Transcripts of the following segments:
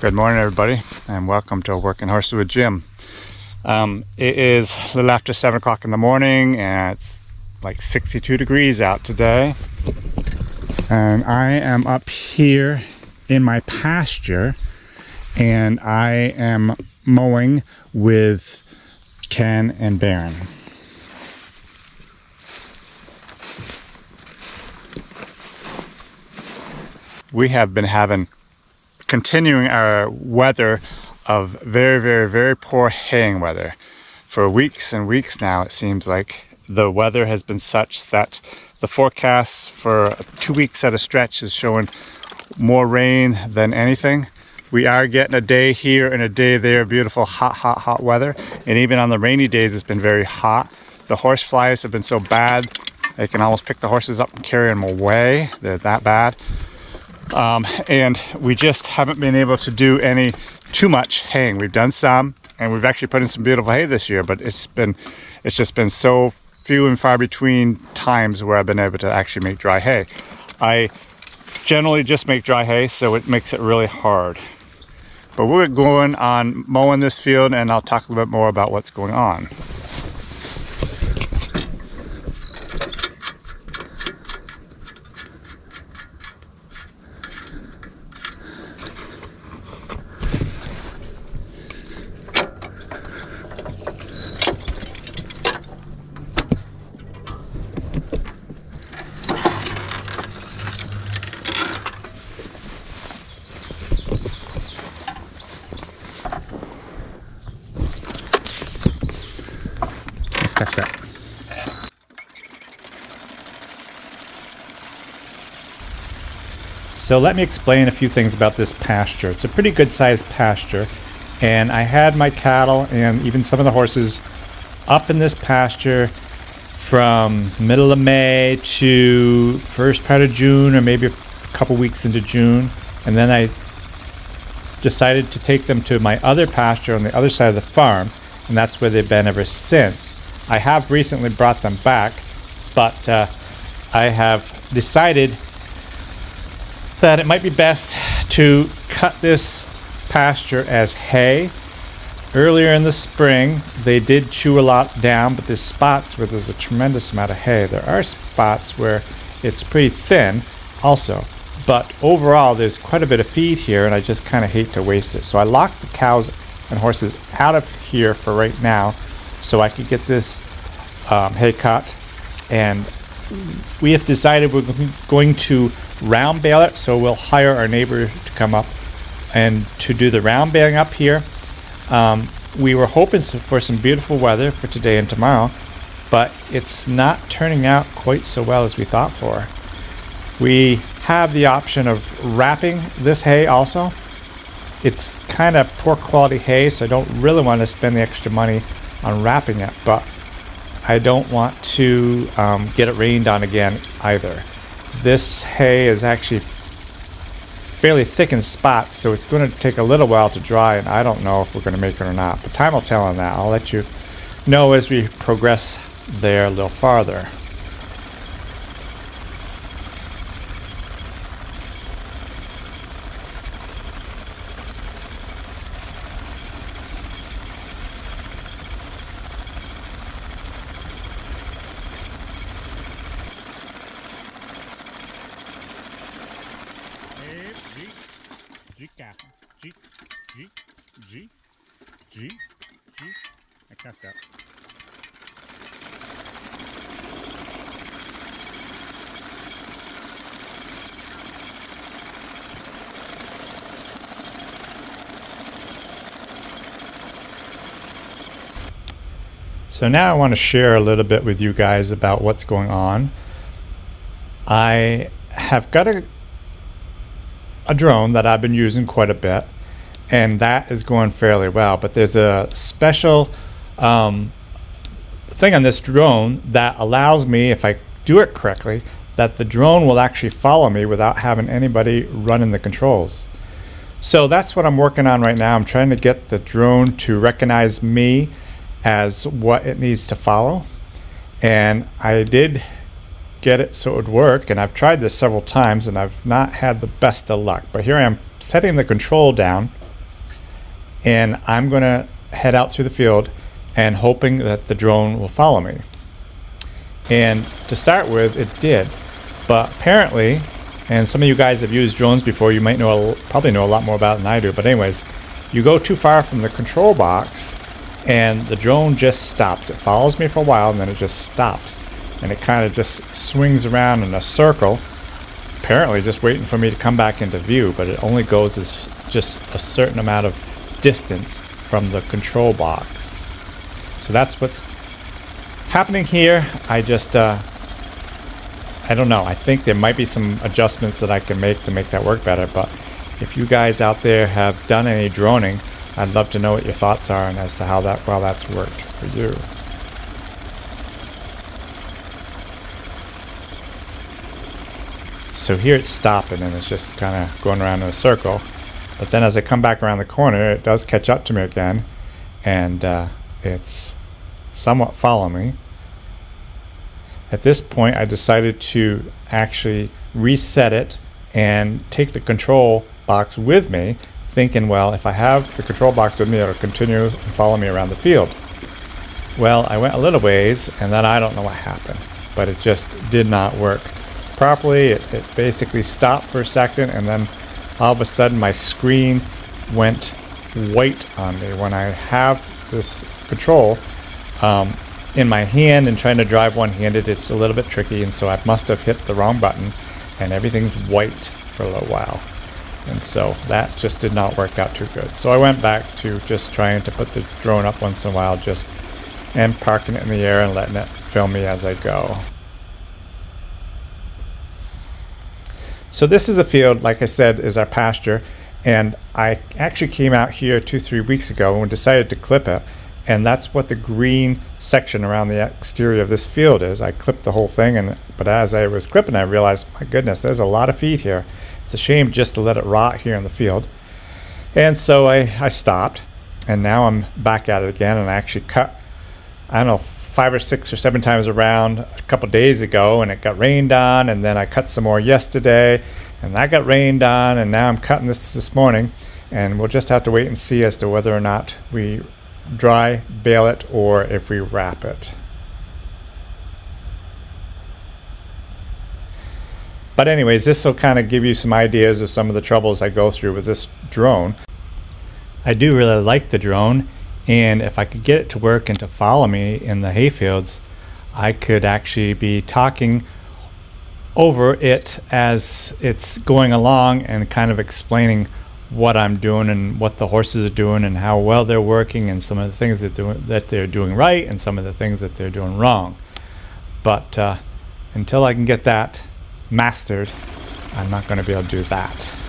Good morning, everybody, and welcome to Working Horses with Jim. It is a little after 7 o'clock in the morning, and it's like 62 degrees out today. And I am up here in my pasture, and I am mowing with Ken and Baron. We have been continuing our weather of very poor haying weather. For weeks and weeks now, it seems like the weather has been such that the forecast for 2 weeks at a stretch is showing more rain than anything. We are getting a day here and a day there, beautiful hot weather, and even on the rainy days it's been very hot. The horse flies have been so bad they can almost pick the horses up and carry them away. They're that bad. And we just haven't been able to do too much haying. We've done some, and we've actually put in some beautiful hay this year, but it's just been so few and far between times where I've been able to actually make dry hay. I generally just make dry hay, so it makes it really hard. But we're going on mowing this field, and I'll talk a little bit more about what's going on. Catch that. So let me explain a few things about this pasture. It's a pretty good sized pasture, and I had my cattle and even some of the horses up in this pasture from middle of May to first part of June, or maybe a couple weeks into June, and then I decided to take them to my other pasture on the other side of the farm, and that's where they've been ever since. I have recently brought them back, but I have decided that it might be best to cut this pasture as hay. Earlier in the spring, they did chew a lot down, but there's spots where there's a tremendous amount of hay. There are spots where it's pretty thin also, but overall there's quite a bit of feed here, and I just kind of hate to waste it. So I locked the cows and horses out of here for right now, so I could get this hay cut, and we have decided we're going to round bale it, so we'll hire our neighbor to come up and to do the round baling up here. We were hoping for some beautiful weather for today and tomorrow, but it's not turning out quite so well as we thought for. We have the option of wrapping this hay also. It's kind of poor quality hay, so I don't really want to spend the extra money on wrapping it, but I don't want to get it rained on again either. This hay is actually fairly thick in spots, so it's going to take a little while to dry, and I don't know if we're going to make it or not, but time will tell on that. I'll let you know as we progress there a little farther. G. I cast out. So now I want to share a little bit with you guys about what's going on. I have got a drone that I've been using quite a bit, and that is going fairly well, but there's a special thing on this drone that allows me, if I do it correctly, that the drone will actually follow me without having anybody running the controls. So that's what I'm working on right now. I'm trying to get the drone to recognize me as what it needs to follow, and I did get it so it would work, and I've tried this several times and I've not had the best of luck. But here I am setting the control down, and I'm going to head out through the field and hoping that the drone will follow me. And to start with, it did. But apparently, and some of you guys have used drones before, you might probably know a lot more about it than I do, but anyways, you go too far from the control box and the drone just stops. It follows me for a while and then it just stops. And it kind of just swings around in a circle, apparently just waiting for me to come back into view, but it only goes as just a certain amount of distance from the control box. So that's what's happening here. I don't know. I think there might be some adjustments that I can make to make that work better, but if you guys out there have done any droning, I'd love to know what your thoughts are and as to how that's worked for you. So here it's stopping and it's just kind of going around in a circle. But then as I come back around the corner, it does catch up to me again, and it's somewhat following me. At this point, I decided to actually reset it and take the control box with me, thinking, well, if I have the control box with me, it'll continue and follow me around the field. Well, I went a little ways, and then I don't know what happened, but it just did not work properly. It basically stopped for a second, and then all of a sudden my screen went white on me. When I have this control in my hand and trying to drive one-handed, it's a little bit tricky, and so I must have hit the wrong button and everything's white for a little while, and so that just did not work out too good. So I went back to just trying to put the drone up once in a while, and parking it in the air and letting it film me as I go. So this is a field, like I said, is our pasture, and I actually came out here 2-3 weeks ago and decided to clip it, and that's what the green section around the exterior of this field is. I clipped the whole thing, but as I was clipping, I realized, my goodness, there's a lot of feed here. It's a shame just to let it rot here in the field. And so I stopped, and now I'm back at it again, and I actually cut, I don't know, 5 or 6 or 7 times around a couple days ago, and it got rained on, and then I cut some more yesterday, and that got rained on, and now I'm cutting this morning, and we'll just have to wait and see as to whether or not we dry bale it or if we wrap it. But anyways, this will kind of give you some ideas of some of the troubles I go through with this drone. I do really like the drone, and if I could get it to work and to follow me in the hayfields, I could actually be talking over it as it's going along and kind of explaining what I'm doing and what the horses are doing and how well they're working and some of the things that they're doing right and some of the things that they're doing wrong. But until I can get that mastered, I'm not going to be able to do that.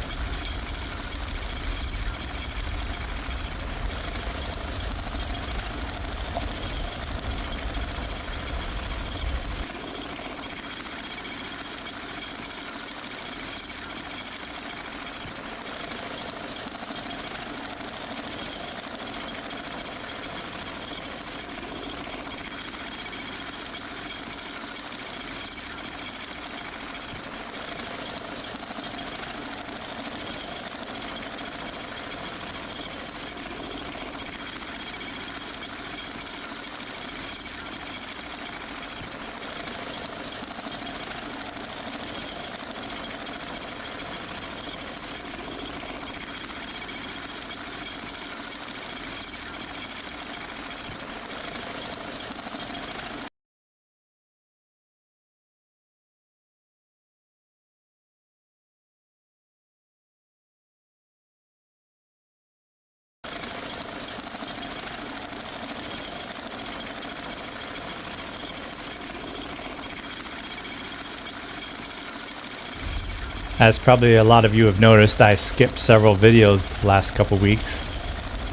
As probably a lot of you have noticed, I skipped several videos the last couple weeks,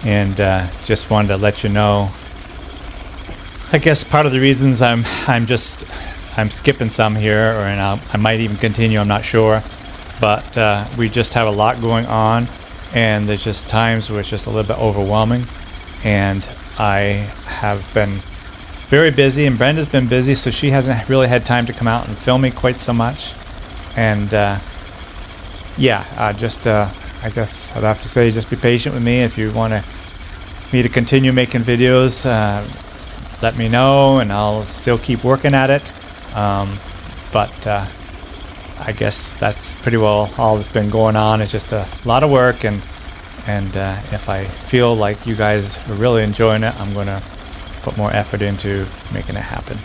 and just wanted to let you know. I guess part of the reasons I'm skipping some here, I might even continue. I'm not sure, but we just have a lot going on, and there's just times where it's just a little bit overwhelming, and I have been very busy, and Brenda's been busy, so she hasn't really had time to come out and film me quite so much, and just I guess I'd have to say just be patient with me. If you want me to continue making videos, let me know and I'll still keep working at it. But I guess that's pretty well all that's been going on. It's just a lot of work, and if I feel like you guys are really enjoying it, I'm going to put more effort into making it happen.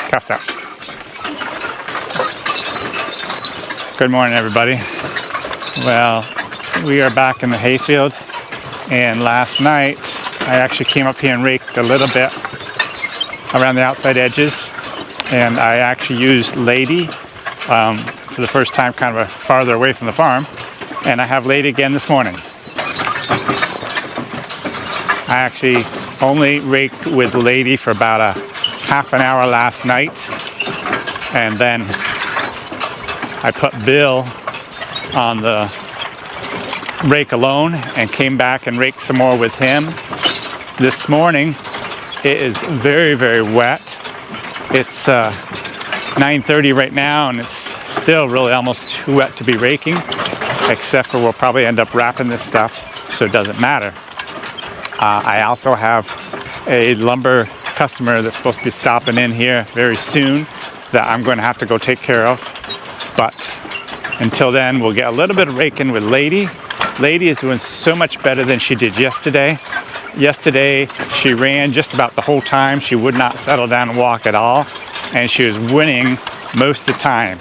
Cuffed up. Good morning, everybody. Well, we are back in the hayfield, and last night I actually came up here and raked a little bit around the outside edges, and I actually used Lady for the first time, kind of farther away from the farm, and I have Lady again this morning. I actually only raked with Lady for about a half an hour last night, and then I put Bill on the rake alone and came back and raked some more with him. This morning it is very, very wet. It's 9:30 right now, and it's still really almost too wet to be raking, except for we'll probably end up wrapping this stuff, so it doesn't matter. I also have a lumber customer that's supposed to be stopping in here very soon that I'm going to have to go take care of. But until then, we'll get a little bit of raking with Lady. Lady is doing so much better than she did yesterday. Yesterday, she ran just about the whole time. She would not settle down and walk at all, and she was winning most of the time.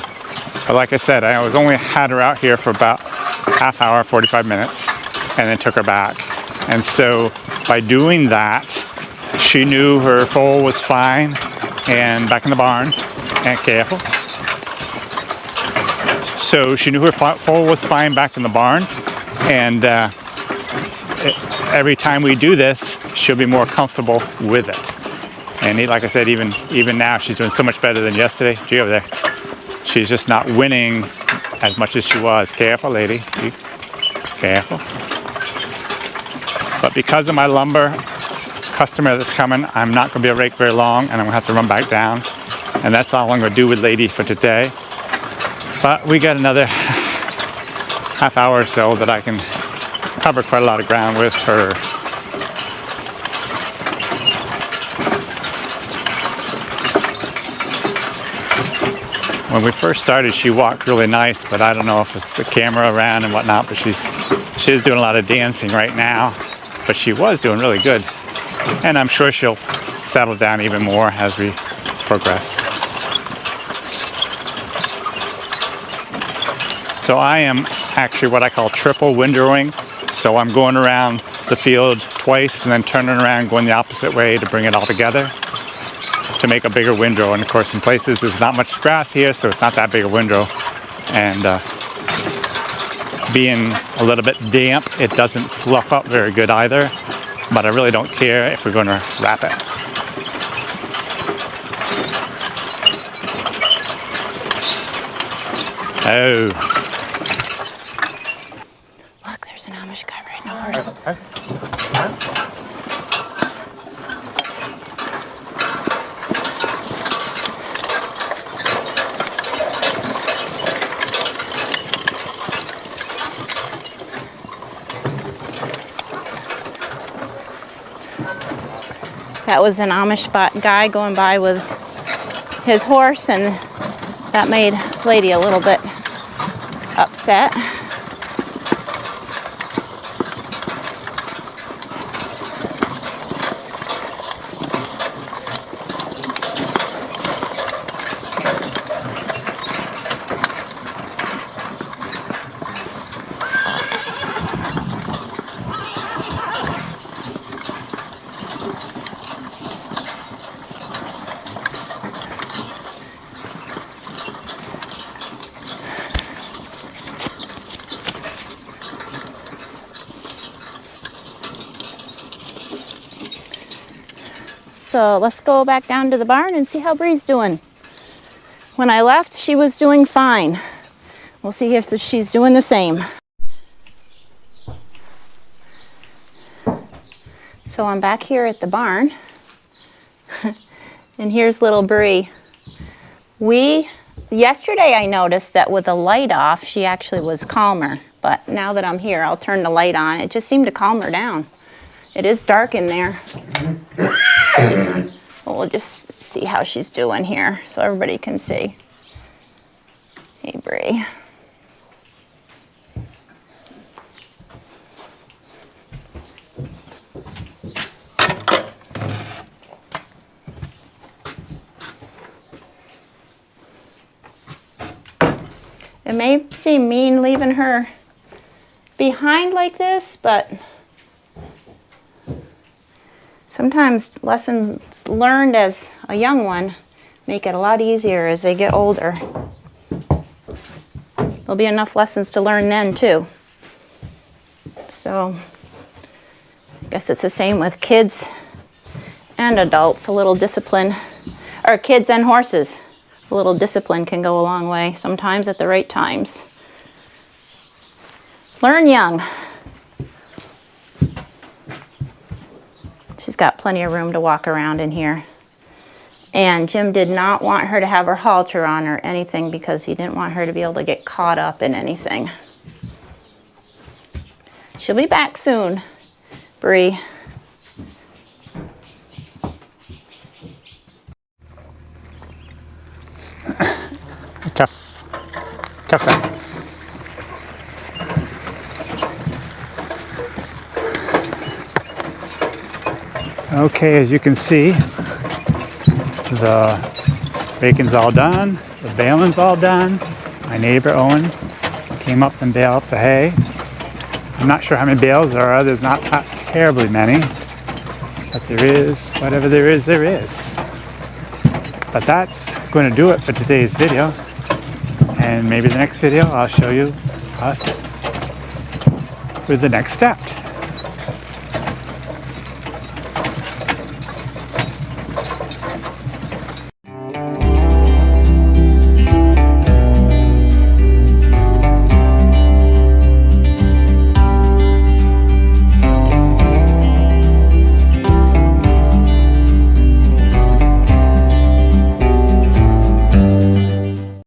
But like I said, I was only had her out here for about half hour, 45 minutes, and then took her back. And so by doing that, she knew her foal was fine and back in the barn, and careful. So she knew her foal was fine back in the barn, and every time we do this, she'll be more comfortable with it. And like I said, even now, she's doing so much better than yesterday. Gee, over there. She's just not winning as much as she was. Careful, Lady. Careful. But because of my lumber customer that's coming, I'm not going to be able to rake very long, and I'm going to have to run back down. And that's all I'm going to do with Lady for today. But we got another half hour or so that I can cover quite a lot of ground with her. When we first started, she walked really nice, but I don't know if it's the camera around and whatnot, but she's doing a lot of dancing right now. But she was doing really good. And I'm sure she'll settle down even more as we progress. So I am actually what I call triple windrowing. So I'm going around the field twice and then turning around, going the opposite way to bring it all together to make a bigger windrow. And of course, in places there's not much grass here, so it's not that big a windrow. And being a little bit damp, it doesn't fluff up very good either. But I really don't care if we're going to wrap it. Oh. Look, there's an Amish guy riding a horse. That was an Amish guy going by with his horse, and that made Lady a little bit upset. So let's go back down to the barn and see how Bree's doing. When I left, she was doing fine. We'll see if she's doing the same. So I'm back here at the barn. And here's little Brie. Yesterday I noticed that with the light off, she actually was calmer. But now that I'm here, I'll turn the light on. It just seemed to calm her down. It is dark in there. But we'll just see how she's doing here so everybody can see. Hey, Brie. It may seem mean leaving her behind like this, but sometimes lessons learned as a young one make it a lot easier as they get older. There'll be enough lessons to learn then too. So I guess it's the same with kids and adults. A little discipline, or kids and horses. A little discipline can go a long way, sometimes at the right times. Learn young. She's got plenty of room to walk around in here. And Jim did not want her to have her halter on or anything because he didn't want her to be able to get caught up in anything. She'll be back soon, Bree. Cuff that. Okay, as you can see, the raking's all done, the baling's all done. My neighbor Owen came up and baled up the hay. I'm not sure how many bales there are. There's not terribly many, but there is, whatever there is, there is. But that's going to do it for today's video. And maybe the next video I'll show you us with the next step.